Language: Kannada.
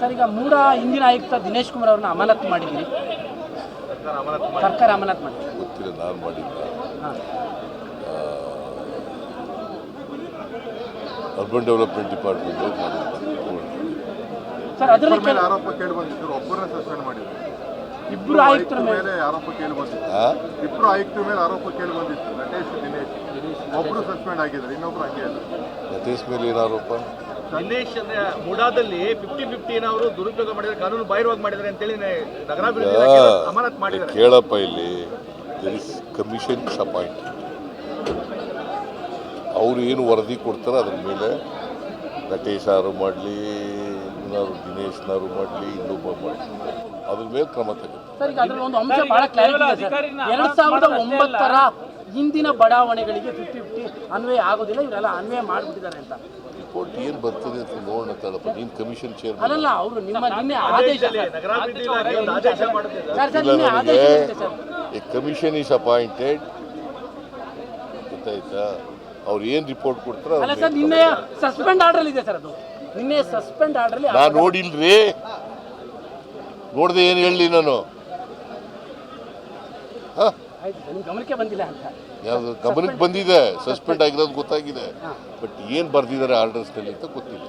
ಸರ್, ಈಗ ಮೂಡ ಹಿಂದಿನ ಆಯುಕ್ತ ದಿನೇಶ್ ಕುಮಾರ್ ಅವ್ರನ್ನ ಅಮಾನತು ಮಾಡಿದ್ದೀರಿ. ಸರ್ಕಾರ ಅಮಾನತು ಮಾಡಿ ಗೊತ್ತಿಲ್ಲ, ನಾನು ಮಾಡಿಲ್ಲ. ಅರ್ಬನ್ ಡೆವಲಪ್ಮೆಂಟ್ ಡಿಪಾರ್ಟ್ಮೆಂಟ್ ಸರ್, ಅದರಲ್ಲಿ ಮೇಲೆ ಆರೋಪ ಕೇಳಿ ಬಂದಿದ್ರು, ಒಬ್ಬರನ್ನ ಸಸ್ಪೆಂಡ್ ಮಾಡಿದ್ರು. ಇಬ್ಬರು ಆಯುಕ್ತರ ಮೇಲೆ ಆರೋಪ ಕೇಳಿ ಬಂದಿತ್ತು. ಇಬ್ಬರು ಆಯುಕ್ತರ ಮೇಲೆ ಆರೋಪ ಕೇಳಿ ಬಂದಿತ್ತು. ನಟೇಶ್ ದಿನೇಶ್ ಒಬ್ರು ಸಸ್ಪೆಂಡ್ ಆಗಿದ್ದಾರೆ, ಇನ್ನೊಬ್ರು ಹಂಗೆ ಇಲ್ಲ. ನಟೇಶ್ ಮೇಲೆ ಏನು ಆರೋಪ? ದಿನೇಶ್ ಅಂದ್ರೆ ಮುಡಾದಲ್ಲಿ 50-50 ಅವರು ದುರುಪಯೋಗ ಮಾಡಿದ್ದಾರೆ, ಕಾನೂನು ಬಾಹಿರವಾಗಿ ಮಾಡಿದ್ದಾರೆ ಅಂತೇಳಿ ನಗರಾಭಿವೃದ್ಧಿ ಇಲಾಖೆ ಅಮಾನತು ಮಾಡಿದ್ದಾರೆ. ಕೇಳಪ್ಪ, ಇಲ್ಲಿ ದೇರ್ ಇಸ್ ಕಮಿಷನ್ ಅಪಾಯಿಂಟೆಡ್. ಅವರು ಏನು ವರದಿ ಕೊಡ್ತಾರೆ ಅದ್ರ ಮೇಲೆ ನಟೇಶ್ ಯಾರು ಮಾಡಲಿ, ಇನ್ನಾರು ದಿನೇಶ್ನಾರು ಮಾಡಲಿ, ಇನ್ನೊಬ್ಬ ಮಾಡಲಿ, ಅದ್ರ ಮೇಲೆ ಕ್ರಮ ತಗೋತಾರೆ. ಸರ್, ಈಗ ಅದರಲ್ಲಿ ಒಂದು ಅಂಶ ಬಹಳ ಕ್ಲಾರಿಟಿ ಇದೆ ಸರ್. 2009ರ ಹಿಂದಿನ ಬಡಾವಣೆಗಳಿಗೆ 50-50 ಅನ್ವಯ ಆಗೋದಿಲ್ಲ, ಇವರೆಲ್ಲ ಅನ್ವಯ ಮಾಡಿಬಿಟ್ಟಿದ್ದಾರೆ ಅಂತ. ರಿಪೋರ್ಟ್ ಏನು ಬರ್ತದೆ ಅಂತ ನೋಡೋಣ ತಡಪ್ಪ. ನೀನು ಕಮಿಷನ್ ಚೇರ್ ಅಲ್ಲಲ್ಲ, ಅವರು ನಿಮ್ಮ ನಿನ್ನೆ ಆದೇಶ ನಗರಾಭಿವೃದ್ಧಿ ಇಲಾಖೆ ಒಂದು ಆದೇಶ ಮಾಡುತ್ತಿದೆ. ಸರ್, ನಿನ್ನೆ ಆದೇಶ ಇದೆ sir. A commission is appointed, ಗೊತ್ತಾಯ್ತಾ? ಅವ್ರು ಏನು ರಿಪೋರ್ಟ್ ಕೊಡ್ತಾರೆ ಅಲ್ಲ ಸರ್, ನಿನ್ನೆ ಸಸ್ಪೆಂಡ್ ಆರ್ಡರ್ ಇದೆ ಸರ್. ಅದು ನಿನ್ನೆ ಸಸ್ಪೆಂಡ್ ಆರ್ಡರ್ ನಾನು ನೋಡಿಲ್ರಿ, ನೋಡ್ದೆ ಏನು ಹೇಳಿ ನಾನು? ಆಯ್ತು ಸರ್, ನಿಮ್ಮ ಗಮನಕ್ಕೆ ಬಂದಿಲ್ಲ ಅಂತ. ಯಾವುದು ಗಮನಕ್ಕೆ ಬಂದಿದೆ? ಸಸ್ಪೆಂಡ್ ಆಗಿರೋದು ಗೊತ್ತಾಗಿದೆ, ಬಟ್ ಏನು ಬರ್ದಿದ್ದಾರೆ ಆರ್ಡರ್ಸ್ನಲ್ಲಿ ಅಂತ ಗೊತ್ತಿಲ್ಲ.